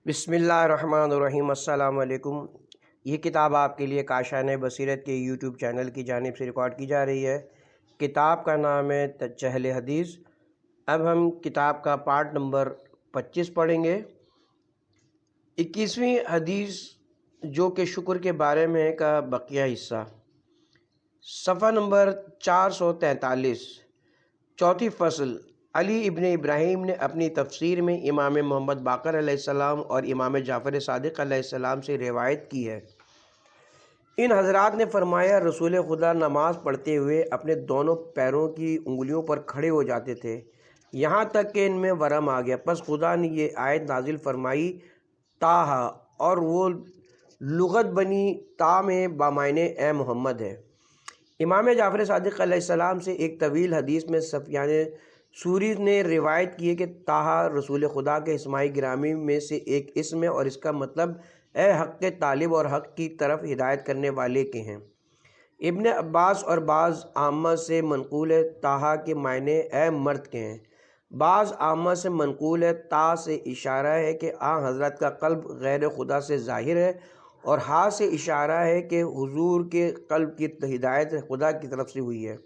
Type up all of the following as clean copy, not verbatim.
بسم اللہ الرحمن الرحیم۔ السلام علیکم۔ یہ کتاب آپ کے لیے کاشان بصیرت کے یوٹیوب چینل کی جانب سے ریکارڈ کی جا رہی ہے۔ کتاب کا نام ہے چہل حدیث۔ اب ہم کتاب کا پارٹ نمبر 25 پڑھیں گے۔ 21ویں حدیث جو کہ شکر کے بارے میں کا بقیہ حصہ، صفحہ نمبر 443، چوتھی فصل۔ علی ابن ابراہیم نے اپنی تفسیر میں امام محمد باقر علیہ السلام اور امام جعفر صادق علیہ السلام سے روایت کی ہے۔ ان حضرات نے فرمایا، رسول خدا نماز پڑھتے ہوئے اپنے دونوں پیروں کی انگلیوں پر کھڑے ہو جاتے تھے، یہاں تک کہ ان میں ورم آ گیا۔ پس خدا نے یہ آیت نازل فرمائی، طٰہٰ، اور وہ لغت بنی تا میں بامعنی اے محمد ہے۔ امام جعفر صادق علیہ السلام سے ایک طویل حدیث میں سفیان ثوری نے روایت کی ہے کہ طٰہٰ رسول خدا کے اسماء گرامی میں سے ایک اسم ہے، اور اس کا مطلب اے حق کے طالب اور حق کی طرف ہدایت کرنے والے کے ہیں۔ ابن عباس اور بعض عامہ سے منقول ہے طٰہٰ کے معنی اے مرد کے ہیں۔ بعض عامہ سے منقول ہے تا سے اشارہ ہے کہ حضرت کا قلب غیر خدا سے ظاہر ہے، اور ہا سے اشارہ ہے کہ حضور کے قلب کی ہدایت خدا کی طرف سے ہوئی ہے۔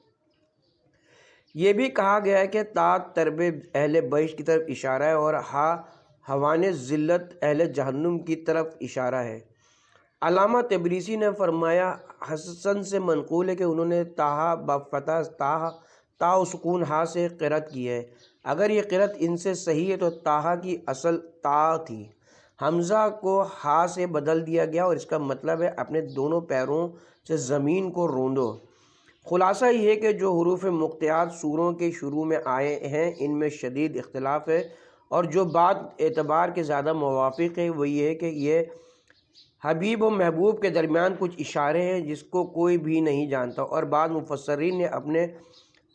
یہ بھی کہا گیا ہے کہ تا طرب اہل بہشت کی طرف اشارہ ہے، اور ہا ہوان ذلت اہل جہنم کی طرف اشارہ ہے۔ علامہ تبریسی نے فرمایا، حسن سے منقول ہے کہ انہوں نے طٰہٰ بفتح تا و سکون ہا سے قرأت کی ہے۔ اگر یہ قرأت ان سے صحیح ہے تو طٰہٰ کی اصل تا تھی، حمزہ کو ہا سے بدل دیا گیا، اور اس کا مطلب ہے اپنے دونوں پیروں سے زمین کو روندو۔ خلاصہ یہ ہے کہ جو حروف مقطعات سوروں کے شروع میں آئے ہیں ان میں شدید اختلاف ہے، اور جو بات اعتبار کے زیادہ موافق ہے وہ یہ ہے کہ یہ حبیب و محبوب کے درمیان کچھ اشارے ہیں جس کو کوئی بھی نہیں جانتا، اور بعض مفسرین نے اپنے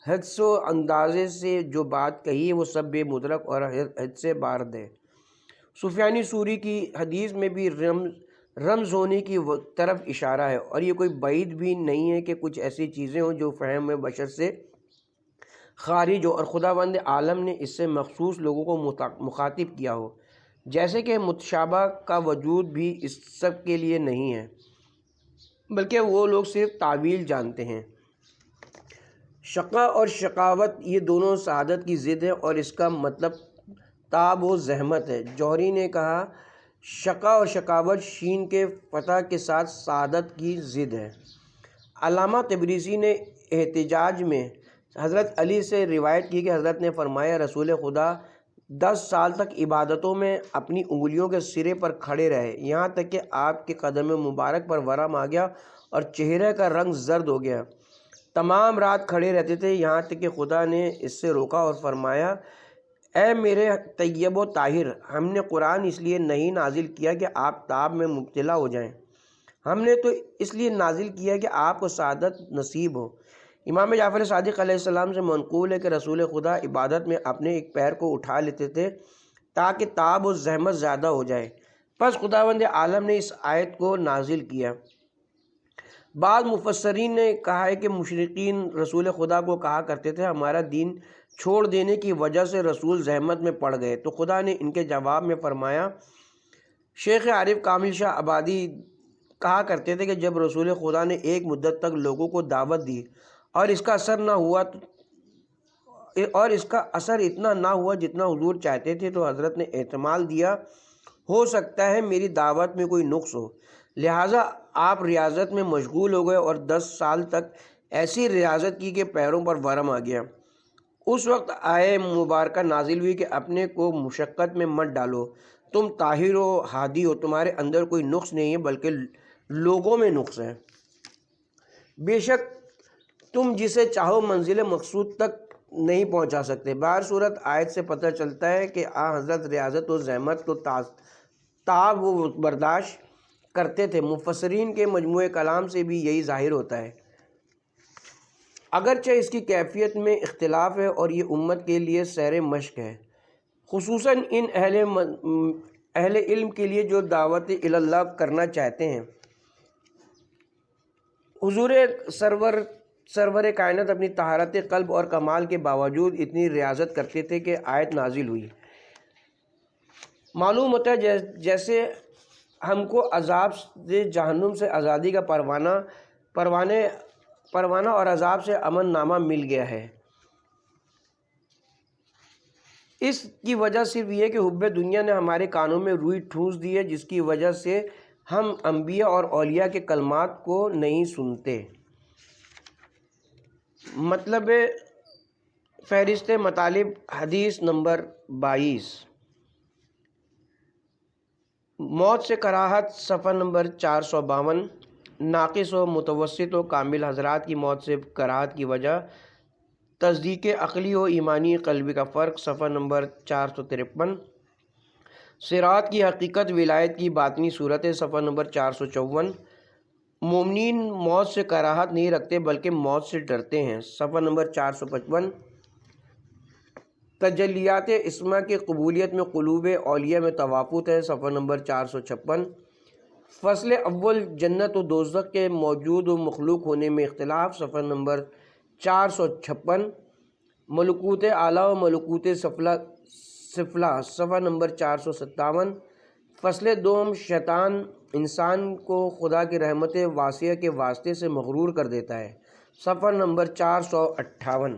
حدس و اندازے سے جو بات کہی ہے وہ سب بے مدرک اور حد سے بارد ہے۔ سفیان ثوری کی حدیث میں بھی رمز ہونے کی طرف اشارہ ہے، اور یہ کوئی بعید بھی نہیں ہے کہ کچھ ایسی چیزیں ہوں جو فہم میں بشر سے خارج ہو، اور خداوند عالم نے اس سے مخصوص لوگوں کو مخاطب کیا ہو، جیسے کہ متشابہ کا وجود بھی اس سب کے لیے نہیں ہے، بلکہ وہ لوگ صرف تعویل جانتے ہیں۔ شقا اور شقاوت یہ دونوں سعادت کی ضد ہے، اور اس کا مطلب تعب و زحمت ہے۔ جوہری نے کہا، شقا اور شقاوت شین کے فتح کے ساتھ سعادت کی ضد ہے۔ علامہ تبریسی نے احتجاج میں حضرت علی سے روایت کی کہ حضرت نے فرمایا، رسول خدا 10 سال تک عبادتوں میں اپنی انگلیوں کے سرے پر کھڑے رہے، یہاں تک کہ آپ کے قدم مبارک پر ورم آ گیا اور چہرے کا رنگ زرد ہو گیا۔ تمام رات کھڑے رہتے تھے، یہاں تک کہ خدا نے اس سے روکا اور فرمایا، اے میرے طیب و طاہر، ہم نے قرآن اس لیے نہیں نازل کیا کہ آپ تاب میں مبتلا ہو جائیں، ہم نے تو اس لیے نازل کیا کہ آپ کو سعادت نصیب ہو۔ امام جعفر صادق علیہ السلام سے منقول ہے کہ رسول خدا عبادت میں اپنے ایک پیر کو اٹھا لیتے تھے تاکہ تاب و زحمت زیادہ ہو جائے۔ پس خداوند عالم نے اس آیت کو نازل کیا۔ بعض مفسرین نے کہا ہے کہ مشرکین رسول خدا کو کہا کرتے تھے، ہمارا دین چھوڑ دینے کی وجہ سے رسول زحمت میں پڑ گئے، تو خدا نے ان کے جواب میں فرمایا، شیخ عارف کامل شاہ آبادی کہا کرتے تھے کہ جب رسول خدا نے ایک مدت تک لوگوں کو دعوت دی اور اس کا اثر اتنا نہ ہوا جتنا حضور چاہتے تھے، تو حضرت نے احتمال دیا ہو سکتا ہے میری دعوت میں کوئی نقص ہو، لہٰذا آپ ریاضت میں مشغول ہو گئے، اور 10 سال تک ایسی ریاضت کی کہ پیروں پر ورم آ گیا۔ اس وقت آئے مبارکہ نازل ہوئی کہ اپنے کو مشقت میں مت ڈالو، تم طاہر و ہادی ہو، تمہارے اندر کوئی نقص نہیں ہے بلکہ لوگوں میں نقص ہے۔ بے شک تم جسے چاہو منزل مقصود تک نہیں پہنچا سکتے۔ بہر صورت آیت سے پتہ چلتا ہے کہ حضرت ریاضت و زحمت کو تعب و برداشت کرتے تھے۔ مفسرین کے مجموعہ کلام سے بھی یہی ظاہر ہوتا ہے، اگرچہ اس کی کیفیت میں اختلاف ہے، اور یہ امت کے لیے سیر مشق ہے، خصوصاً ان اہل علم کے لیے جو دعوت اللہ کرنا چاہتے ہیں۔ حضور سرور کائنات اپنی طہارت قلب اور کمال کے باوجود اتنی ریاضت کرتے تھے کہ آیت نازل ہوئی۔ معلوم ہوتا ہے جیسے ہم کو عذاب سے جہنم سے آزادی کا پروانہ اور عذاب سے امن نامہ مل گیا ہے۔ اس کی وجہ صرف یہ کہ حب دنیا نے ہمارے کانوں میں روئی ٹھونس دی ہے، جس کی وجہ سے ہم انبیاء اور اولیاء کے کلمات کو نہیں سنتے۔ مطلب فہرست مطالب، حدیث نمبر 22، موت سے کراہت، صفحہ نمبر 452، ناقص و متوسط و کامل حضرات کی موت سے کراہت کی وجہ، تصدیق عقلی و ایمانی قلبی کا فرق، صفحہ نمبر 453، صراط کی حقیقت، ولایت کی باطنی صورت، صفحہ نمبر 454، مومنین موت سے کراہت نہیں رکھتے بلکہ موت سے ڈرتے ہیں، صفحہ نمبر 455، تجلیات اسما کی قبولیت میں قلوب اولیاء میں توافت ہے، صفحہ نمبر 456، فصل اول جنت و دوزخ کے موجود و مخلوق ہونے میں اختلاف، صفحہ نمبر 456، ملکوت اعلیٰ و ملکوت سفلی، صفحہ نمبر 457، فصل دوم شیطان انسان کو خدا کی رحمت واسعہ کے واسطے سے مغرور کر دیتا ہے، صفحہ نمبر 458۔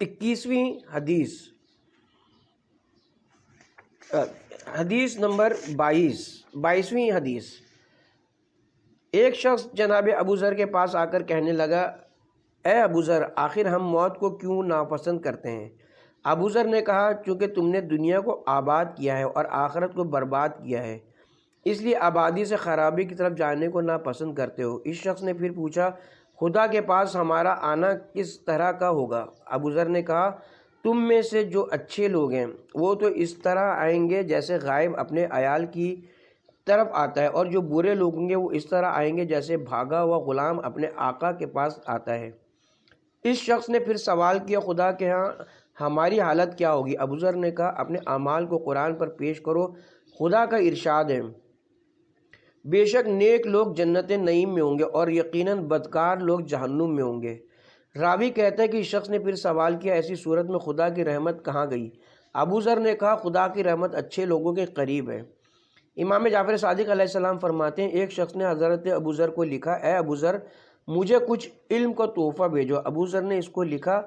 21ویں حدیث نمبر 22ویں حدیث، ایک شخص جناب ابو ذر کے پاس آ کر کہنے لگا، اے ابو ذر، آخر ہم موت کو کیوں ناپسند کرتے ہیں؟ ابو ذر نے کہا، چونکہ تم نے دنیا کو آباد کیا ہے اور آخرت کو برباد کیا ہے، اس لیے آبادی سے خرابی کی طرف جانے کو ناپسند کرتے ہو۔ اس شخص نے پھر پوچھا، خدا کے پاس ہمارا آنا کس طرح کا ہوگا؟ ابو ذر نے کہا، تم میں سے جو اچھے لوگ ہیں وہ تو اس طرح آئیں گے جیسے غائب اپنے عیال کی طرف آتا ہے، اور جو برے لوگ ہوں گے وہ اس طرح آئیں گے جیسے بھاگا ہوا غلام اپنے آقا کے پاس آتا ہے۔ اس شخص نے پھر سوال کیا، خدا کے ہاں ہماری حالت کیا ہوگی؟ ابو ذر نے کہا، اپنے اعمال کو قرآن پر پیش کرو۔ خدا کا ارشاد ہے، بے شک نیک لوگ جنت نعیم میں ہوں گے اور یقیناً بدکار لوگ جہنم میں ہوں گے۔ راوی کہتا ہے کہ اس شخص نے پھر سوال کیا، ایسی صورت میں خدا کی رحمت کہاں گئی؟ ابو ذر نے کہا، خدا کی رحمت اچھے لوگوں کے قریب ہے۔ امام جعفر صادق علیہ السلام فرماتے ہیں، ایک شخص نے حضرت ابو ذر کو لکھا، اے ابو ذر، مجھے کچھ علم کا تحفہ بھیجو۔ ابو ذر نے اس کو لکھا،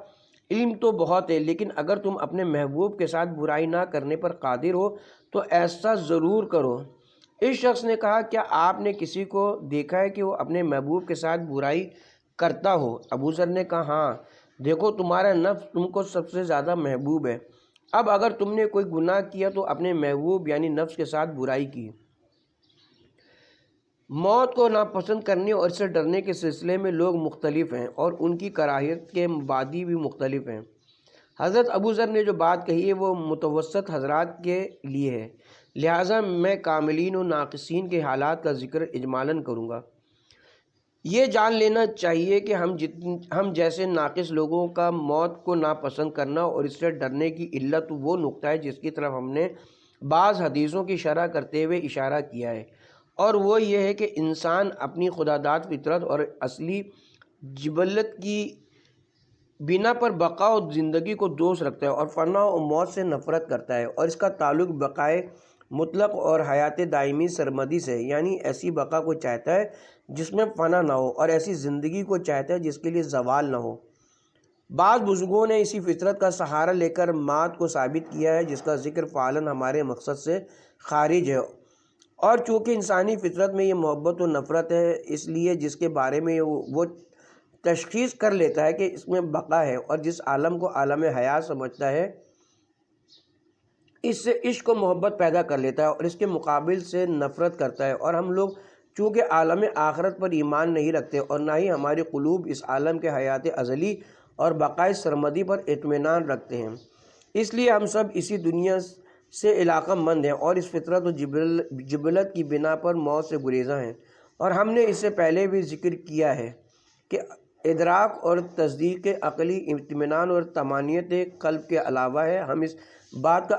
علم تو بہت ہے، لیکن اگر تم اپنے محبوب کے ساتھ برائی نہ کرنے پر قادر ہو تو ایسا ضرور کرو۔ اس شخص نے کہا، کیا آپ نے کسی کو دیکھا ہے کہ وہ اپنے محبوب کے ساتھ برائی کرتا ہو؟ ابو ذر نے کہا، ہاں، دیکھو تمہارا نفس تم کو سب سے زیادہ محبوب ہے۔ اب اگر تم نے کوئی گناہ کیا تو اپنے محبوب یعنی نفس کے ساتھ برائی کی۔ موت کو ناپسند کرنے اور اس سے ڈرنے کے سلسلے میں لوگ مختلف ہیں اور ان کی کراہیت کے مبادی بھی مختلف ہیں۔ حضرت ابو ذر نے جو بات کہی ہے وہ متوسط حضرات کے لیے ہے، لہٰذا میں کاملین و ناقصین کے حالات کا ذکر اجمالاً کروں گا۔ یہ جان لینا چاہیے کہ ہم جیسے ناقص لوگوں کا موت کو ناپسند کرنا اور اس سے ڈرنے کی علت وہ نقطہ ہے جس کی طرف ہم نے بعض حدیثوں کی شرح کرتے ہوئے اشارہ کیا ہے، اور وہ یہ ہے کہ انسان اپنی خداداد فطرت اور اصلی جبلت کی بنا پر بقا و زندگی کو دوست رکھتا ہے اور فنا و موت سے نفرت کرتا ہے، اور اس کا تعلق بقائے مطلق اور حیات دائمی سرمدی سے، یعنی ایسی بقا کو چاہتا ہے جس میں فنا نہ ہو، اور ایسی زندگی کو چاہتا ہے جس کے لیے زوال نہ ہو۔ بعض بزرگوں نے اسی فطرت کا سہارا لے کر مات کو ثابت کیا ہے، جس کا ذکر فعلاً ہمارے مقصد سے خارج ہے، اور چونکہ انسانی فطرت میں یہ محبت و نفرت ہے، اس لیے جس کے بارے میں وہ تشخیص کر لیتا ہے کہ اس میں بقا ہے اور جس عالم کو عالم حیات سمجھتا ہے، اس سے عشق و محبت پیدا کر لیتا ہے اور اس کے مقابل سے نفرت کرتا ہے۔ اور ہم لوگ چونکہ عالم آخرت پر ایمان نہیں رکھتے اور نہ ہی ہماری قلوب اس عالم کے حیات ازلی اور بقائے سرمدی پر اطمینان رکھتے ہیں، اس لیے ہم سب اسی دنیا سے علاقہ مند ہیں اور اس فطرت و جبلت کی بنا پر موت سے گریزاں ہیں۔ اور ہم نے اس سے پہلے بھی ذکر کیا ہے کہ ادراک اور تصدیق عقلی اطمینان اور طمانینت قلب کے علاوہ ہے۔ ہم اس بات کا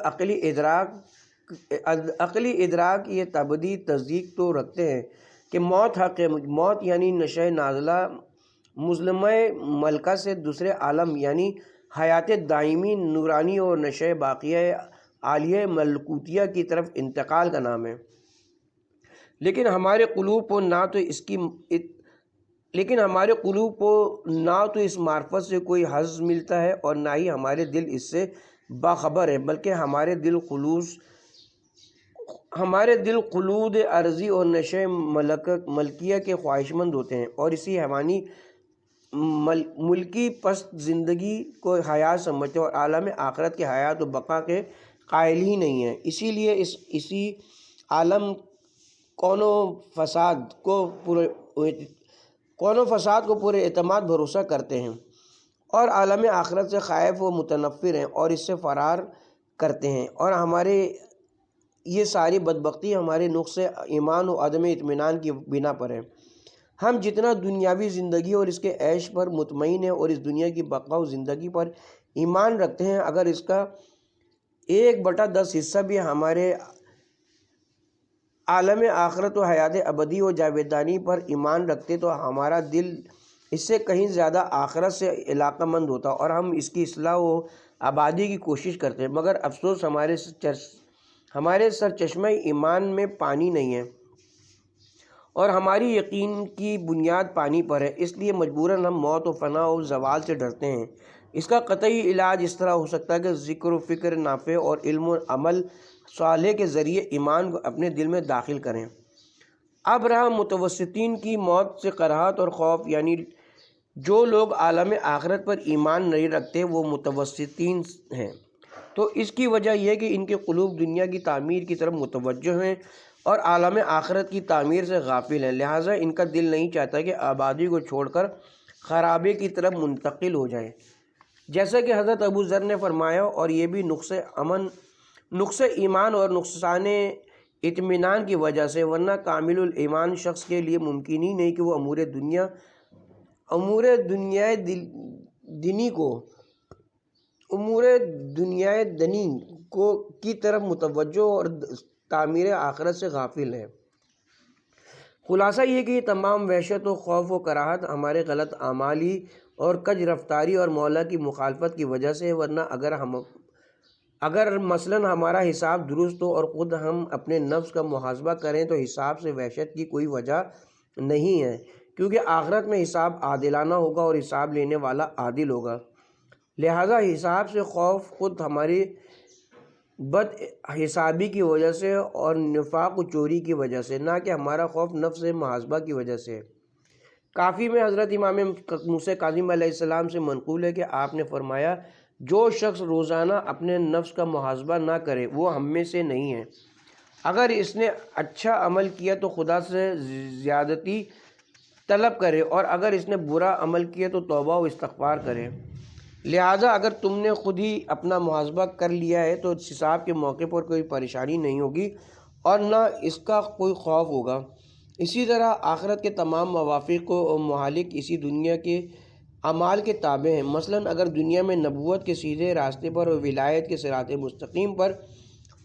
عقلی ادراک یہ تبدی تصدیق تو رکھتے ہیں کہ موت حق ہے، موت یعنی نشہ نازلہ مظلمہ ملکہ سے دوسرے عالم یعنی حیات دائمی نورانی اور نشہ باقیہ عالیہ ملکوتیہ کی طرف انتقال کا نام ہے، لیکن ہمارے قلوب کو نہ تو اس معرفت سے کوئی حظ ملتا ہے اور نہ ہی ہمارے دل اس سے باخبر ہے، بلکہ ہمارے دل خلود عرضی اور نشے ملکیہ کے خواہش مند ہوتے ہیں اور اسی حیوانی ملکی پست زندگی کو حیات سمجھتے ہیں اور عالم آخرت کے حیات و بقا کے قائل ہی نہیں ہیں۔ اسی لیے اسی عالم کون و فساد کو پورے اعتماد بھروسہ کرتے ہیں اور عالم آخرت سے خائف و متنفر ہیں اور اس سے فرار کرتے ہیں، اور ہمارے یہ ساری بدبختی ہمارے نقص ایمان و عدم اطمینان کی بنا پر ہے۔ ہم جتنا دنیاوی زندگی اور اس کے عیش پر مطمئن ہیں اور اس دنیا کی بقا و زندگی پر ایمان رکھتے ہیں، اگر اس کا 1/10 حصہ بھی ہمارے عالم آخرت و حیات ابدی و جاویدانی پر ایمان رکھتے تو ہمارا دل اس سے کہیں زیادہ آخرت سے علاقہ مند ہوتا اور ہم اس کی اصلاح و آبادی کی کوشش کرتے ہیں، مگر افسوس ہمارے سرچشمہ ایمان میں پانی نہیں ہے اور ہماری یقین کی بنیاد پانی پر ہے، اس لیے مجبوراً ہم موت و فنا و زوال سے ڈرتے ہیں۔ اس کا قطعی علاج اس طرح ہو سکتا ہے کہ ذکر و فکر نافع اور علم و عمل صالح کے ذریعے ایمان کو اپنے دل میں داخل کریں۔ اب رہا متوسطین کی موت سے کراہت اور خوف، یعنی جو لوگ عالم آخرت پر ایمان نہیں رکھتے وہ متوسطین ہیں، تو اس کی وجہ یہ ہے کہ ان کے قلوب دنیا کی تعمیر کی طرف متوجہ ہیں اور عالم آخرت کی تعمیر سے غافل ہیں، لہٰذا ان کا دل نہیں چاہتا کہ آبادی کو چھوڑ کر خرابے کی طرف منتقل ہو جائیں، جیسا کہ حضرت ابو ذر نے فرمایا، اور یہ بھی نقص ایمان اور نقصان اطمینان کی وجہ سے، ورنہ کامل الایمان شخص کے لیے ممکن ہی نہیں کہ وہ امور دنیا دنی کی طرف متوجہ اور تعمیر آخرت سے غافل ہے۔ خلاصہ یہ کہ یہ تمام وحشت و خوف و کراہت ہمارے غلط اعمال ہی اور کج رفتاری اور مولا کی مخالفت کی وجہ سے، ورنہ اگر مثلاً ہمارا حساب درست ہو اور خود ہم اپنے نفس کا محاسبہ کریں تو حساب سے وحشت کی کوئی وجہ نہیں ہے، کیونکہ آخرت میں حساب عادلانہ ہوگا اور حساب لینے والا عادل ہوگا، لہذا حساب سے خوف خود ہماری بد حسابی کی وجہ سے اور نفاق و چوری کی وجہ سے، نہ کہ ہمارا خوف نفس محاسبہ کی وجہ سے۔ کافی میں حضرت امام موسیٰ کاظم علیہ السلام سے منقول ہے کہ آپ نے فرمایا، جو شخص روزانہ اپنے نفس کا محاسبہ نہ کرے وہ ہم میں سے نہیں ہے، اگر اس نے اچھا عمل کیا تو خدا سے زیادتی طلب کرے اور اگر اس نے برا عمل کیا تو توبہ و استغفار کرے۔ لہٰذا اگر تم نے خود ہی اپنا محاسبہ کر لیا ہے تو حساب کے موقع پر کوئی پریشانی نہیں ہوگی اور نہ اس کا کوئی خوف ہوگا۔ اسی طرح آخرت کے تمام موافق و مہالک اسی دنیا کے اعمال کے تابع ہیں۔ مثلاً اگر دنیا میں نبوت کے سیدھے راستے پر اور ولایت کے صراط مستقیم پر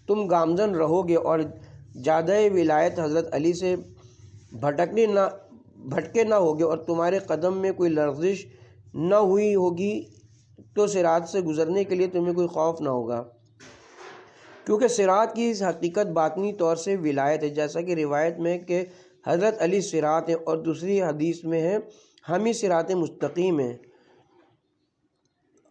تم گامزن رہو گے اور جادہ ولایت حضرت علی سے بھٹکے نہ ہوگے اور تمہارے قدم میں کوئی لرزش نہ ہوئی ہوگی تو صراط سے گزرنے کے لیے تمہیں کوئی خوف نہ ہوگا، کیونکہ صراط کی حقیقت باطنی طور سے ولایت ہے، جیسا کہ روایت میں کہ حضرت علی صراط ہیں اور دوسری حدیث میں ہے ہم ہی صراط مستقیم ہیں،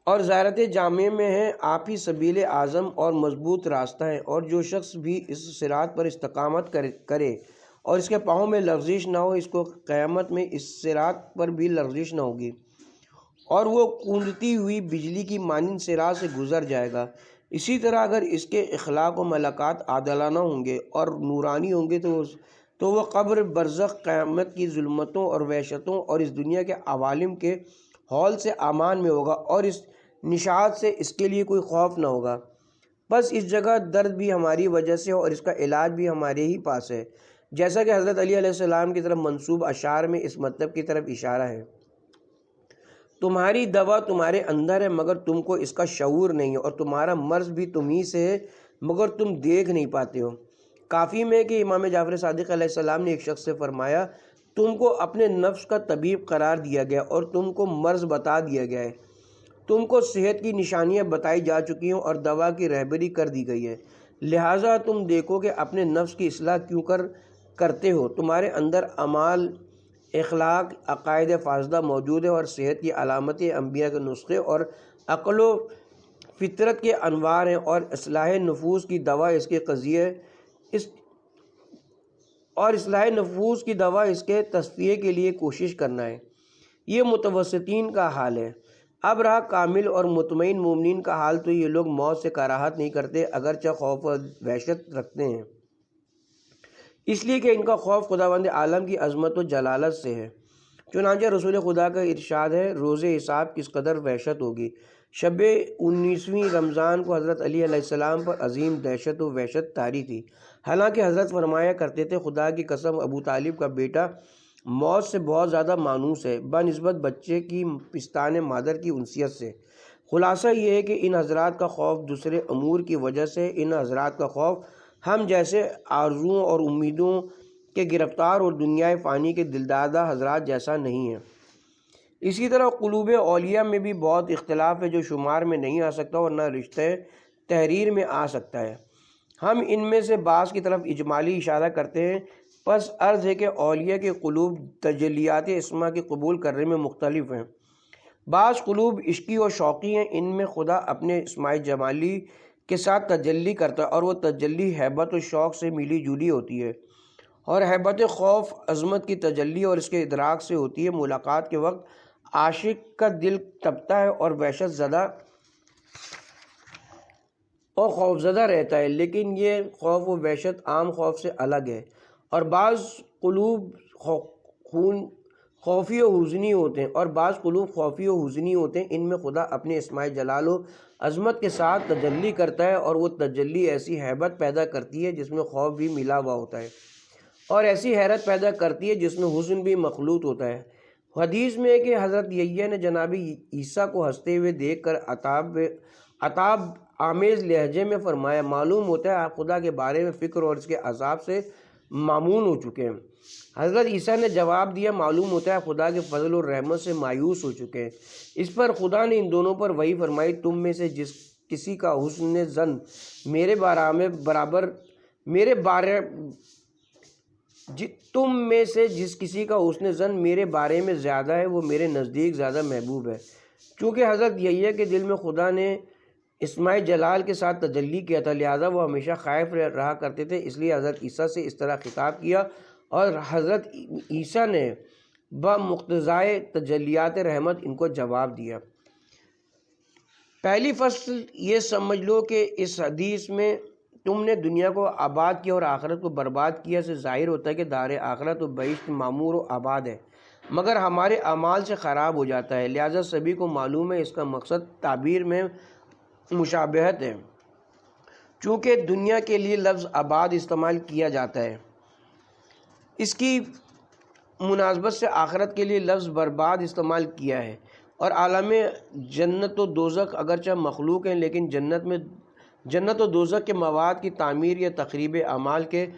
اور زیارت جامع میں ہے آپ ہی سبیل اعظم اور مضبوط راستہ ہے، اور جو شخص بھی اس صراط پر استقامت کرے اور اس کے پاؤں میں لرزش نہ ہو، اس کو قیامت میں اس صراط پر بھی لرزش نہ ہوگی اور وہ کوندتی ہوئی بجلی کی مانند صراط سے گزر جائے گا۔ اسی طرح اگر اس کے اخلاق و ملکات عادلانہ ہوں گے اور نورانی ہوں گے تو وہ قبر، برزخ، قیامت کی ظلمتوں اور وحشتوں اور اس دنیا کے عوالم کے ہول سے امان میں ہوگا اور اس نشاط سے اس کے لیے کوئی خوف نہ ہوگا۔ بس اس جگہ درد بھی ہماری وجہ سے اور اس کا علاج بھی ہمارے ہی پاس ہے، جیسا کہ حضرت علی علیہ السلام کی طرف منسوب اشعار میں اس مطلب کی طرف اشارہ ہے۔ تمہاری دوا تمہارے اندر ہے مگر تم کو اس کا شعور نہیں ہے، اور تمہارا مرض بھی تم ہی سے ہے مگر تم دیکھ نہیں پاتے ہو۔ کافی میں کہ امام جعفر صادق علیہ السلام نے ایک شخص سے فرمایا، تم کو اپنے نفس کا طبیب قرار دیا گیا اور تم کو مرض بتا دیا گیا ہے، تم کو صحت کی نشانیاں بتائی جا چکی ہیں اور دوا کی رہبری کر دی گئی ہے، لہٰذا تم دیکھو کہ اپنے نفس کی اصلاح کیوں کرتے ہو۔ تمہارے اندر اعمال، اخلاق، عقائد فاسدہ موجود ہے اور صحت کی علامتیں انبیاء کے نسخے اور عقل و فطرت کے انوار ہیں، اور اصلاح نفوس کی دوا اس کے تصفیے کے لیے کوشش کرنا ہے۔ یہ متوسطین کا حال ہے۔ اب رہا کامل اور مطمئن مومنین کا حال، تو یہ لوگ موت سے کراہت نہیں کرتے، اگرچہ خوف و وحشت رکھتے ہیں، اس لیے کہ ان کا خوف خداوند عالم کی عظمت و جلالت سے ہے۔ چنانچہ رسول خدا کا ارشاد ہے، روز حساب کس قدر وحشت ہوگی۔ شب 19ویں رمضان کو حضرت علی علیہ السلام پر عظیم دہشت و وحشت طاری تھی، حالانکہ حضرت فرمایا کرتے تھے، خدا کی قسم ابو طالب کا بیٹا موت سے بہت زیادہ مانوس ہے بنسبت بچے کی پستان مادر کی انسیت سے۔ خلاصہ یہ ہے کہ ان حضرات کا خوف دوسرے امور کی وجہ سے، ان حضرات کا خوف ہم جیسے آرزوؤں اور امیدوں کے گرفتار اور دنیا فانی کے دلدادہ حضرات جیسا نہیں ہے۔ اسی طرح قلوب اولیاء میں بھی بہت اختلاف ہے، جو شمار میں نہیں آ سکتا اور نہ رشتہ تحریر میں آ سکتا ہے۔ ہم ان میں سے بعض کی طرف اجمالی اشارہ کرتے ہیں۔ پس عرض ہے کہ اولیاء کے قلوب تجلیات اسما کے قبول کرنے میں مختلف ہیں۔ بعض قلوب عشقی و شوقی ہیں، ان میں خدا اپنے اسماء جمالی کے ساتھ تجلی کرتا ہے، اور وہ تجلی ہیبت و شوق سے ملی جلی ہوتی ہے، اور ہیبت خوف عظمت کی تجلی اور اس کے ادراک سے ہوتی ہے۔ ملاقات کے وقت عاشق کا دل تپتا ہے اور وحشت زدہ اور خوفزدہ رہتا ہے، لیکن یہ خوف و وحشت عام خوف سے الگ ہے۔ اور بعض قلوب خوفی و حزنی ہوتے ہیں، ان میں خدا اپنے اسماء جلال و عظمت کے ساتھ تجلی کرتا ہے، اور وہ تجلی ایسی ہیبت پیدا کرتی ہے جس میں خوف بھی ملا ہوا ہوتا ہے، اور ایسی حیرت پیدا کرتی ہے جس میں حزن بھی مخلوط ہوتا ہے۔ حدیث میں ہے کہ حضرت یحییٰ نے جناب عیسیٰ کو ہنستے ہوئے دیکھ کر عتاب آمیز لہجے میں فرمایا، معلوم ہوتا ہے آپ خدا کے بارے میں فکر اور اس کے عذاب سے مامون ہو چکے ہیں۔ حضرت عیسیٰ نے جواب دیا، معلوم ہوتا ہے خدا کے فضل اور رحمت سے مایوس ہو چکے ہیں۔ اس پر خدا نے ان دونوں پر وحی فرمائی، تم میں سے جس کسی کا حسن ظن میرے بارے میں زیادہ ہے، وہ میرے نزدیک زیادہ محبوب ہے۔ چونکہ حضرت یحییٰ کے دل میں خدا نے اسماء جلال کے ساتھ تجلی کیا تھا، لہذا وہ ہمیشہ خائف رہا کرتے تھے، اس لیے حضرت عیسیٰ سے اس طرح خطاب کیا، اور حضرت عیسیٰ نے بمقتضائے تجلیات رحمت ان کو جواب دیا۔ پہلی فصل یہ سمجھ لو کہ اس حدیث میں تم نے دنیا کو آباد کیا اور آخرت کو برباد کیا سے ظاہر ہوتا ہے کہ دار آخرت و بہشت معمور و آباد ہے، مگر ہمارے اعمال سے خراب ہو جاتا ہے، لہذا سبھی کو معلوم ہے اس کا مقصد تعبیر میں مشابہت ہے۔ چونکہ دنیا کے لیے لفظ آباد استعمال کیا جاتا ہے، اس کی مناسبت سے آخرت کے لیے لفظ برباد استعمال کیا ہے۔ اور عالم جنت و دوزخ اگرچہ مخلوق ہیں، لیکن جنت و دوزخ کے مواد کی تعمیر یا تخریب اعمال کے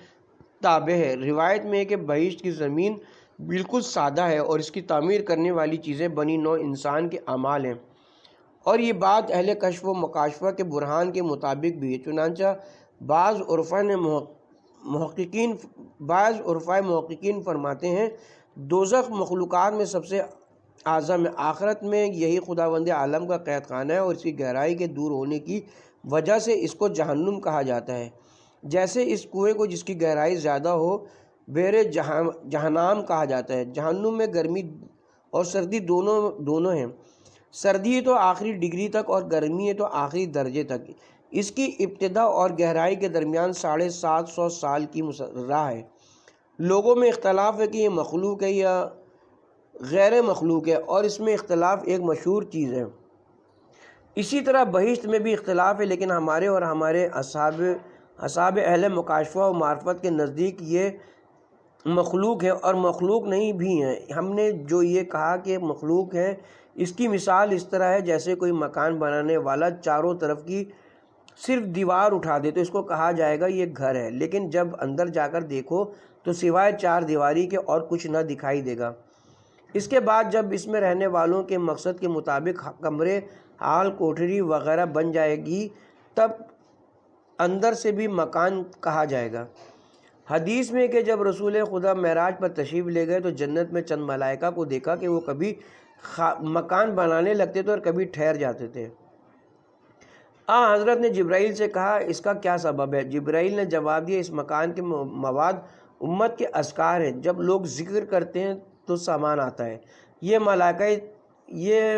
تابع ہے۔ روایت میں ہے کہ بہشت کی زمین بالکل سادہ ہے اور اس کی تعمیر کرنے والی چیزیں بنی نوع انسان کے اعمال ہیں، اور یہ بات اہل کشف و مکاشفہ کے برہان کے مطابق بھی ہے۔ چنانچہ بعض عرفائے محققین فرماتے ہیں، دوزخ مخلوقات میں سب سے اعظم ہے، آخرت میں یہی خداوند عالم کا قید خانہ ہے، اور اس کی گہرائی کے دور ہونے کی وجہ سے اس کو جہنم کہا جاتا ہے، جیسے اس کنویں کو جس کی گہرائی زیادہ ہو بحر جہنم کہا جاتا ہے۔ جہنم میں گرمی اور سردی دونوں ہیں، سردی ہے تو آخری ڈگری تک اور گرمی ہے تو آخری درجے تک۔ اس کی ابتدا اور گہرائی کے درمیان 750 سال کی راہ ہے۔ لوگوں میں اختلاف ہے کہ یہ مخلوق ہے یا غیر مخلوق ہے، اور اس میں اختلاف ایک مشہور چیز ہے۔ اسی طرح بہشت میں بھی اختلاف ہے، لیکن ہمارے اور ہمارے اصحاب اہل مکاشفہ و معرفت کے نزدیک یہ مخلوق ہے اور مخلوق نہیں بھی ہیں۔ ہم نے جو یہ کہا کہ مخلوق ہے، اس کی مثال اس طرح ہے جیسے کوئی مکان بنانے والا چاروں طرف کی صرف دیوار اٹھا دے تو اس کو کہا جائے گا یہ گھر ہے، لیکن جب اندر جا کر دیکھو تو سوائے چار دیواری کے اور کچھ نہ دکھائی دے گا۔ اس کے بعد جب اس میں رہنے والوں کے مقصد کے مطابق کمرے، ہال، کوٹھری وغیرہ بن جائے گی تب اندر سے بھی مکان کہا جائے گا۔ حدیث میں کہ جب رسول خدا معراج پر تشریف لے گئے تو جنت میں چند ملائکہ کو دیکھا کہ وہ کبھی مکان بنانے لگتے تھے اور کبھی ٹھہر جاتے تھے۔ حضرت نے جبرائیل سے کہا اس کا کیا سبب ہے؟ جبرائیل نے جواب دیا اس مکان کے مواد امت کے اذکار ہیں، جب لوگ ذکر کرتے ہیں تو سامان آتا ہے، یہ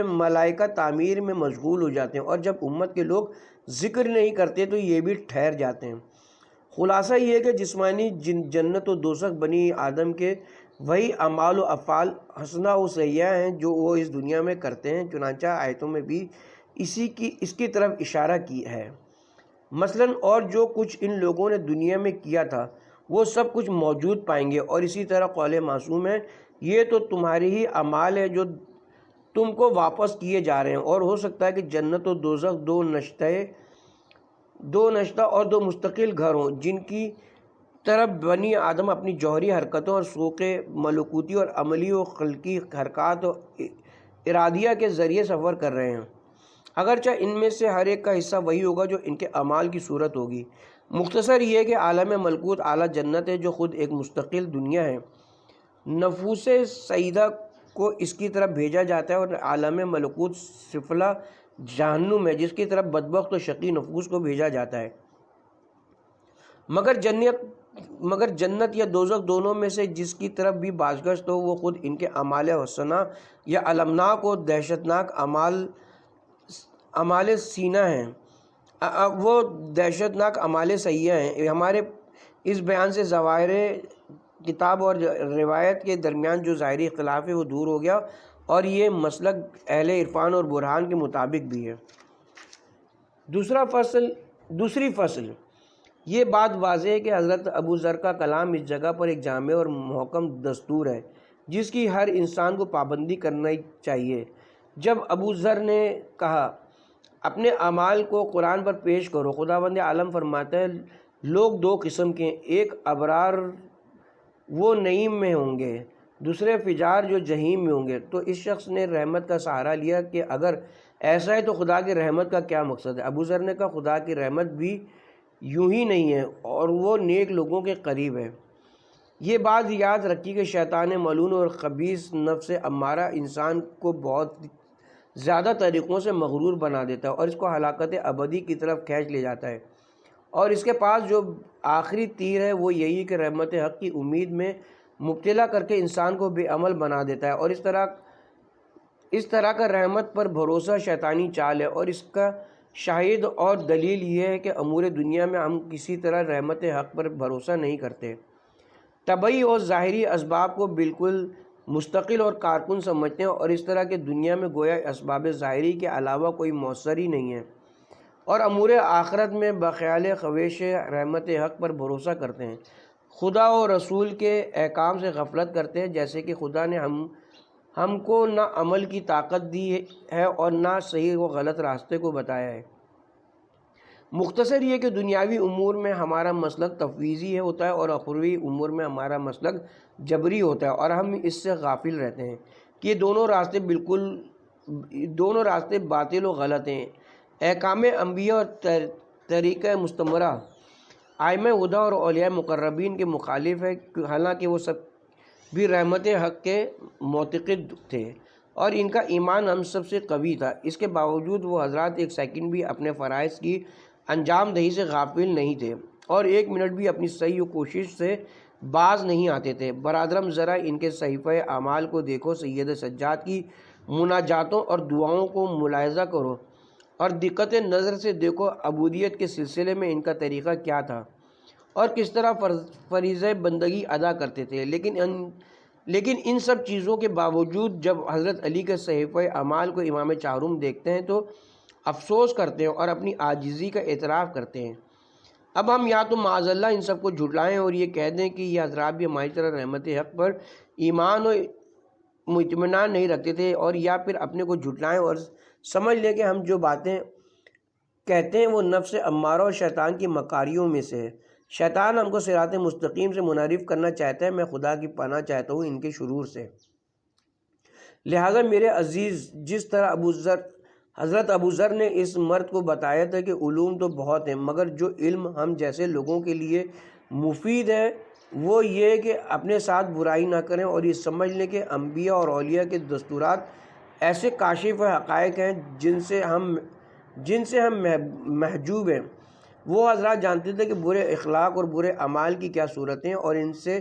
ملائکہ تعمیر میں مشغول ہو جاتے ہیں، اور جب امت کے لوگ ذکر نہیں کرتے تو یہ بھی ٹھہر جاتے ہیں۔ خلاصہ یہ ہے کہ جسمانی جنت و دوزخ بنی آدم کے وہی اعمال و افعال حسنہ و سیئہ ہیں جو وہ اس دنیا میں کرتے ہیں، چنانچہ آیتوں میں بھی اس کی طرف اشارہ کی ہے۔ مثلاً اور جو کچھ ان لوگوں نے دنیا میں کیا تھا وہ سب کچھ موجود پائیں گے، اور اسی طرح قول معصوم ہے یہ تو تمہاری ہی اعمال ہے جو تم کو واپس کیے جا رہے ہیں، اور ہو سکتا ہے کہ جنت و دوزخ دو نشستہ اور دو مستقل گھر ہوں جن کی طرف بنی آدم اپنی جوہری حرکتوں اور سوق ملکوتی اور عملی و خلقی حرکات و ارادیہ کے ذریعے سفر کر رہے ہیں، اگرچہ ان میں سے ہر ایک کا حصہ وہی ہوگا جو ان کے اعمال کی صورت ہوگی۔ مختصر یہ کہ عالم ملکوت اعلیٰ جنت ہے جو خود ایک مستقل دنیا ہے، نفوس سعیدہ کو اس کی طرف بھیجا جاتا ہے، اور عالم ملکوت سفلی جہنم ہے جس کی طرف بدبخت و شقی نفوس کو بھیجا جاتا ہے۔ مگر جنت یا دوزخ دونوں میں سے جس کی طرف بھی بازگشت ہو وہ خود ان کے اعمال حسنہ یا المناک و دہشتناک اعمال سینہ ہیں، وہ دہشتناک اعمال سیئہ ہیں۔ ہمارے اس بیان سے ظواہر کتاب اور روایت کے درمیان جو ظاہری اختلاف ہے وہ دور ہو گیا، اور یہ مسلک اہل عرفان اور برہان کے مطابق بھی ہے۔ دوسری فصل یہ بات واضح ہے کہ حضرت ابو ذر کا کلام اس جگہ پر ایک جامع اور محکم دستور ہے جس کی ہر انسان کو پابندی کرنا چاہیے۔ جب ابو ذر نے کہا اپنے اعمال کو قرآن پر پیش کرو، خداوند عالم فرماتا ہے لوگ دو قسم کے ہیں، ایک ابرار وہ نعیم میں ہوں گے، دوسرے فجار جو جہیم میں ہوں گے۔ تو اس شخص نے رحمت کا سہارا لیا کہ اگر ایسا ہے تو خدا کی رحمت کا کیا مقصد ہے؟ ابو ذر نے کہا خدا کی رحمت بھی یوں ہی نہیں ہے، اور وہ نیک لوگوں کے قریب ہے۔ یہ بات یاد رکھی کہ شیطان ملعون اور خبیث نفس امارہ انسان کو بہت زیادہ طریقوں سے مغرور بنا دیتا ہے اور اس کو ہلاکت ابدی کی طرف کھینچ لے جاتا ہے، اور اس کے پاس جو آخری تیر ہے وہ یہی کہ رحمت حق کی امید میں مبتلا کر کے انسان کو بے عمل بنا دیتا ہے، اور اس طرح کا رحمت پر بھروسہ شیطانی چال ہے، اور اس کا شاہد اور دلیل یہ ہے کہ امور دنیا میں ہم کسی طرح رحمت حق پر بھروسہ نہیں کرتے، طبعی اور ظاہری اسباب کو بالکل مستقل اور کارکن سمجھتے ہیں، اور اس طرح کے دنیا میں گویا اسباب ظاہری کے علاوہ کوئی مؤثر ہی نہیں ہے، اور امور آخرت میں بخیال خواہش رحمت حق پر بھروسہ کرتے ہیں، خدا و رسول کے احکام سے غفلت کرتے ہیں، جیسے کہ خدا نے ہم کو نہ عمل کی طاقت دی ہے اور نہ صحیح و غلط راستے کو بتایا ہے۔ مختصر یہ کہ دنیاوی امور میں ہمارا مسلک تفویضی ہوتا ہے اور اخروی امور میں ہمارا مسلک جبری ہوتا ہے، اور ہم اس سے غافل رہتے ہیں کہ یہ دونوں راستے باطل و غلط ہیں۔ احکام انبیاء اور طریقہ مستمرہ ائمہ ہدی اور اولیاء مقربین کے مخالف ہے، حالانکہ وہ سب بھی رحمت حق کے معتقد تھے اور ان کا ایمان ہم سب سے قوی تھا، اس کے باوجود وہ حضرات ایک سیکنڈ بھی اپنے فرائض کی انجام دہی سے غافل نہیں تھے اور ایک منٹ بھی اپنی صحیح کوشش سے باز نہیں آتے تھے۔ برادرم ذرا ان کے صحیفہ اعمال کو دیکھو، سید سجاد کی مناجاتوں اور دعاؤں کو ملاحظہ کرو اور دقت نظر سے دیکھو عبودیت کے سلسلے میں ان کا طریقہ کیا تھا اور کس طرح فریضہ بندگی ادا کرتے تھے، لیکن ان سب چیزوں کے باوجود جب حضرت علی کے صحیفہ اعمال کو امام چہارم دیکھتے ہیں تو افسوس کرتے ہیں اور اپنی عاجزی کا اعتراف کرتے ہیں۔ اب ہم یا تو معاذ اللہ ان سب کو جھٹلائیں اور یہ کہہ دیں کہ یہ حضرات بھی ہماری طرح رحمت حق پر ایمان و اطمینان نہیں رکھتے تھے، اور یا پھر اپنے کو جھٹلائیں اور سمجھ لیں کہ ہم جو باتیں کہتے ہیں وہ نفس امارہ اور شیطان کی مکاریوں میں سے ہے۔ شیطان ہم کو صراط مستقیم سے منحرف کرنا چاہتا ہے، میں خدا کی پناہ چاہتا ہوں ان کے شرور سے۔ لہٰذا میرے عزیز، جس طرح حضرت ابو ذر نے اس مرد کو بتایا تھا کہ علوم تو بہت ہیں، مگر جو علم ہم جیسے لوگوں کے لیے مفید ہے وہ یہ کہ اپنے ساتھ برائی نہ کریں اور یہ سمجھ لیں کہ انبیاء اور اولیاء کے دستورات ایسے کاشف حقائق ہیں جن سے ہم محجوب ہیں۔ وہ حضرات جانتے تھے کہ برے اخلاق اور برے اعمال کی کیا صورتیں اور ان سے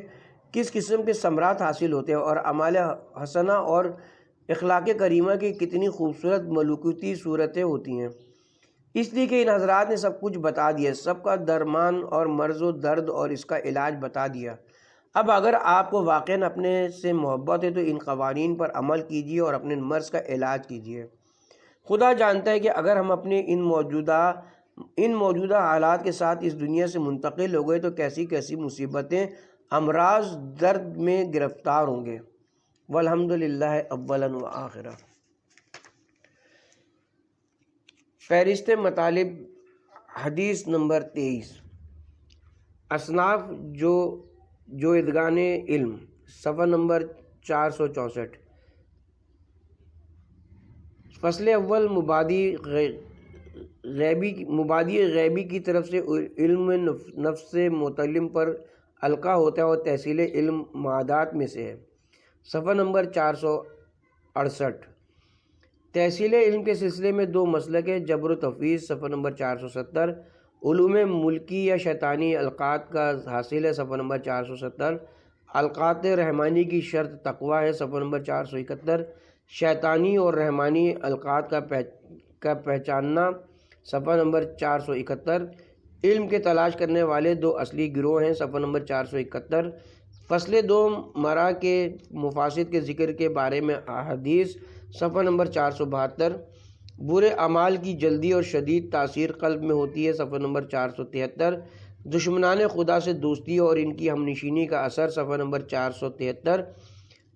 کس قسم کے ثمرات حاصل ہوتے ہیں، اور اعمال حسنہ اور اخلاق کریمہ کی کتنی خوبصورت ملکوتی صورتیں ہوتی ہیں۔ اس لیے کہ ان حضرات نے سب کچھ بتا دیا، سب کا درمان اور مرض و درد اور اس کا علاج بتا دیا۔ اب اگر آپ کو واقعاً اپنے سے محبت ہے تو ان قوانین پر عمل کیجیے اور اپنے مرض کا علاج کیجیے۔ خدا جانتا ہے کہ اگر ہم اپنے ان موجودہ حالات کے ساتھ اس دنیا سے منتقل ہو گئے تو کیسی کیسی مصیبتیں، امراض، درد میں گرفتار ہوں گے۔ والحمدللہ اولا و آخرہ۔ فہرست مطالب، حدیث نمبر 23، اصناف جو ادغان علم، صفحہ نمبر 464۔ فصل اول، مبادی غیبی کی طرف سے علم نفس سے متعلم پر القا ہوتا ہے اور تحصیل علم معادات میں سے ہے، صفحہ نمبر 468۔ تحصیل علم کے سلسلے میں دو مسلک ہیں، جبر و تفویض، صفحہ نمبر 470۔ علوم ملکی یا شیطانی القات کا حاصل ہے، صفحہ نمبر 470۔ القات رحمانی کی شرط تقوی ہے، صفحہ نمبر 471۔ شیطانی اور رحمانی القات کا پہچاننا، صفحہ نمبر 471۔ علم کے تلاش کرنے والے دو اصلی گروہ ہیں، صفحہ نمبر 471۔ فصل دو، مرا کے مفاسد کے ذکر کے بارے میں احادیث، صفحہ نمبر 472۔ برے اعمال کی جلدی اور شدید تاثیر قلب میں ہوتی ہے، صفحہ نمبر 473۔ دشمنان خدا سے دوستی اور ان کی ہم نشینی کا اثر، صفحہ نمبر 473۔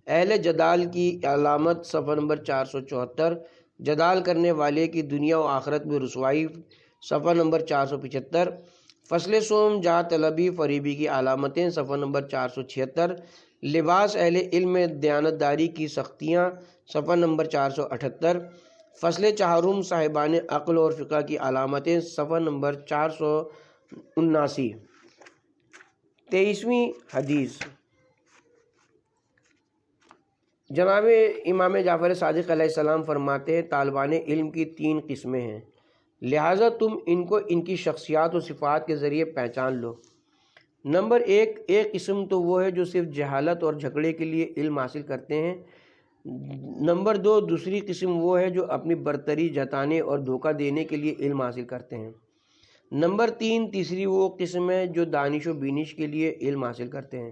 اہل جدال کی علامت، صفحہ نمبر 474۔ جدال کرنے والے کی دنیا و آخرت میں رسوائی، صفحہ نمبر 475۔ فصل سوم، جاہ طلبی فریبی کی علامتیں، صفحہ نمبر 476۔ لباس اہل علم میں دیانتداری کی سختیاں، صفحہ نمبر 478۔ فصل چہارم، صاحبان عقل اور فقہ کی علامتیں، صفحہ نمبر 479۔ 23ویں حدیث، جناب امام جعفر صادق علیہ السلام فرماتے ہیں طالبان علم کی 3 قسمیں ہیں، لہٰذا تم ان کو ان کی شخصیات و صفات کے ذریعے پہچان لو۔ نمبر 1، ایک قسم تو وہ ہے جو صرف جہالت اور جھگڑے کے لیے علم حاصل کرتے ہیں۔ نمبر 2، دوسری قسم وہ ہے جو اپنی برتری جتانے اور دھوکہ دینے کے لیے علم حاصل کرتے ہیں۔ نمبر 3، تیسری وہ قسم ہے جو دانش و بینش کے لیے علم حاصل کرتے ہیں۔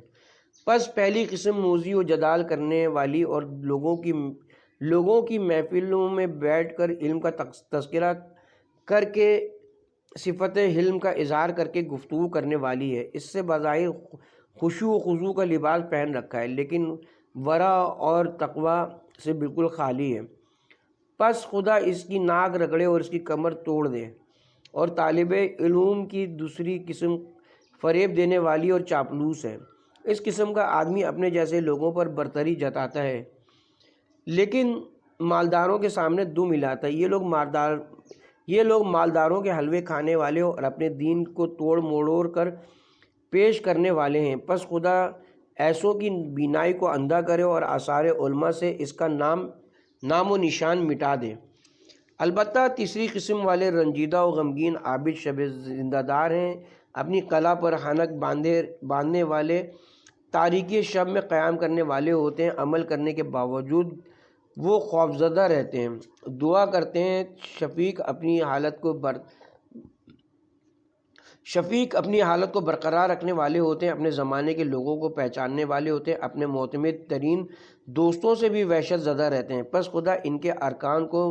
پس پہلی قسم موذی و جدال کرنے والی اور لوگوں کی محفلوں میں بیٹھ کر علم کا تذکرہ کر کے صفت حلم کا اظہار کر کے گفتگو کرنے والی ہے۔ اس سے بظاہر خشوع و خضوع کا لباس پہن رکھا ہے لیکن ورع اور تقوی سے بالکل خالی ہے۔ پس خدا اس کی ناک رگڑے اور اس کی کمر توڑ دے۔ اور طالب علوم کی دوسری قسم فریب دینے والی اور چاپلوس ہے۔ اس قسم کا آدمی اپنے جیسے لوگوں پر برتری جتاتا ہے لیکن مالداروں کے سامنے دم ہلاتا ہے۔ یہ لوگ مالداروں کے حلوے کھانے والے اور اپنے دین کو توڑ موڑ کر پیش کرنے والے ہیں۔ پس خدا ایسوں کی بینائی کو اندھا کرے اور آثار علماء سے اس کا نام و نشان مٹا دے۔ البتہ تیسری قسم والے رنجیدہ و غمگین عابد شب زندہ دار ہیں، اپنی قلعہ پر حنک باندھنے والے، تاریکی شب میں قیام کرنے والے ہوتے ہیں۔ عمل کرنے کے باوجود وہ خوفزدہ رہتے ہیں، دعا کرتے ہیں، شفیق اپنی حالت کو برقرار رکھنے والے ہوتے ہیں، اپنے زمانے کے لوگوں کو پہچاننے والے ہوتے ہیں، اپنے معتمد ترین دوستوں سے بھی وحشت زدہ رہتے ہیں۔ پس خدا ان کے ارکان کو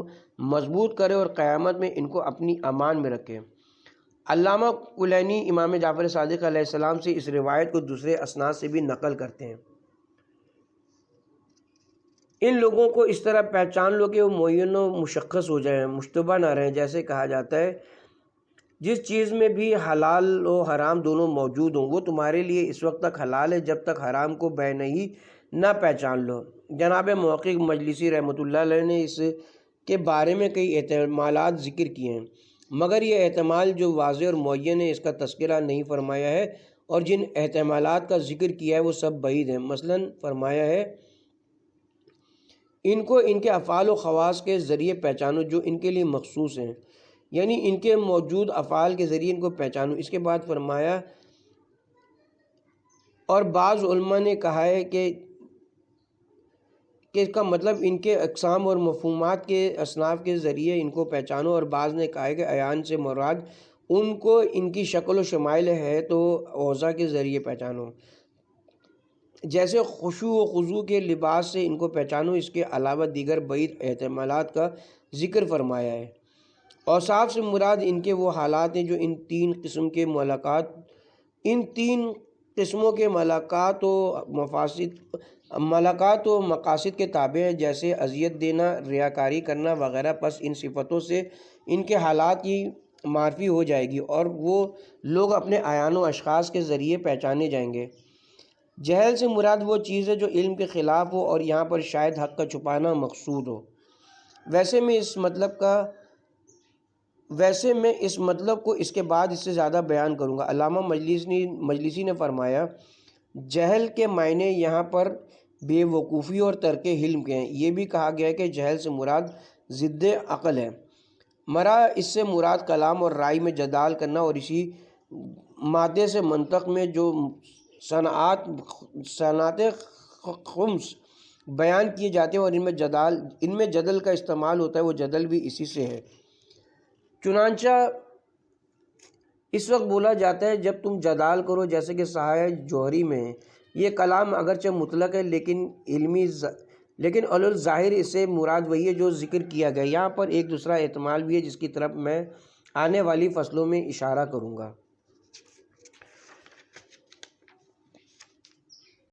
مضبوط کرے اور قیامت میں ان کو اپنی امان میں رکھے۔ علامہ کلینی امام جعفر صادق علیہ السلام سے اس روایت کو دوسرے اسناد سے بھی نقل کرتے ہیں۔ ان لوگوں کو اس طرح پہچان لو کہ وہ معین و مشخص ہو جائیں، مشتبہ نہ رہیں۔ جیسے کہا جاتا ہے جس چیز میں بھی حلال و حرام دونوں موجود ہوں وہ تمہارے لیے اس وقت تک حلال ہے جب تک حرام کو بے نہ پہچان لو۔ جناب محقق مجلسی رحمۃ اللہ علیہ نے اس کے بارے میں کئی احتمالات ذکر کیے ہیں، مگر یہ احتمال جو واضح اور معین ہے اس کا تذکرہ نہیں فرمایا ہے، اور جن احتمالات کا ذکر کیا ہے وہ سب بعید ہیں۔ مثلاً فرمایا ہے ان کو ان کے افعال و خواص کے ذریعے پہچانو جو ان کے لیے مخصوص ہیں، یعنی ان کے موجود افعال کے ذریعے ان کو پہچانو۔ اس کے بعد فرمایا اور بعض علماء نے کہا ہے کہ اس کا مطلب ان کے اقسام اور مفہومات کے اصناف کے ذریعے ان کو پہچانو، اور بعض نے کہا ہے کہ عیان سے مراد ان کو ان کی شکل و شمائل ہے تو اوضاع کے ذریعے پہچانو، جیسے خشوع و خضوع کے لباس سے ان کو پہچانو۔ اس کے علاوہ دیگر بعید احتمالات کا ذکر فرمایا ہے۔ اوصاف سے مراد ان کے وہ حالات ہیں جو ان تین قسموں کے ملاقات و مقاصد کے تابع ہیں، جیسے اذیت دینا، ریاکاری کرنا وغیرہ۔ پس ان صفتوں سے ان کے حالات کی معرفی ہو جائے گی اور وہ لوگ اپنے اعیان و اشخاص کے ذریعے پہچانے جائیں گے۔ جہل سے مراد وہ چیز ہے جو علم کے خلاف ہو اور یہاں پر شاید حق کا چھپانا مقصود ہو۔ ویسے میں اس مطلب کو اس کے بعد اس سے زیادہ بیان کروں گا۔ علامہ مجلسی نے فرمایا جہل کے معنی یہاں پر بے وقوفی اور ترک علم کے ہیں۔ یہ بھی کہا گیا ہے کہ جہل سے مراد ضد عقل ہے، مرا اس سے مراد کلام اور رائے میں جدال کرنا، اور اسی مادے سے منطق میں جو صنعت خمس بیان کیے جاتے ہیں اور ان میں جدل کا استعمال ہوتا ہے، وہ جدل بھی اسی سے ہے۔ چنانچہ اس وقت بولا جاتا ہے جب تم جدال کرو، جیسے کہ صحائح جوہری میں یہ کلام اگرچہ مطلق ہے لیکن الظاہر اس سے مراد وہی ہے جو ذکر کیا گیا۔ یہاں پر ایک دوسرا احتمال بھی ہے جس کی طرف میں آنے والی فصلوں میں اشارہ کروں گا۔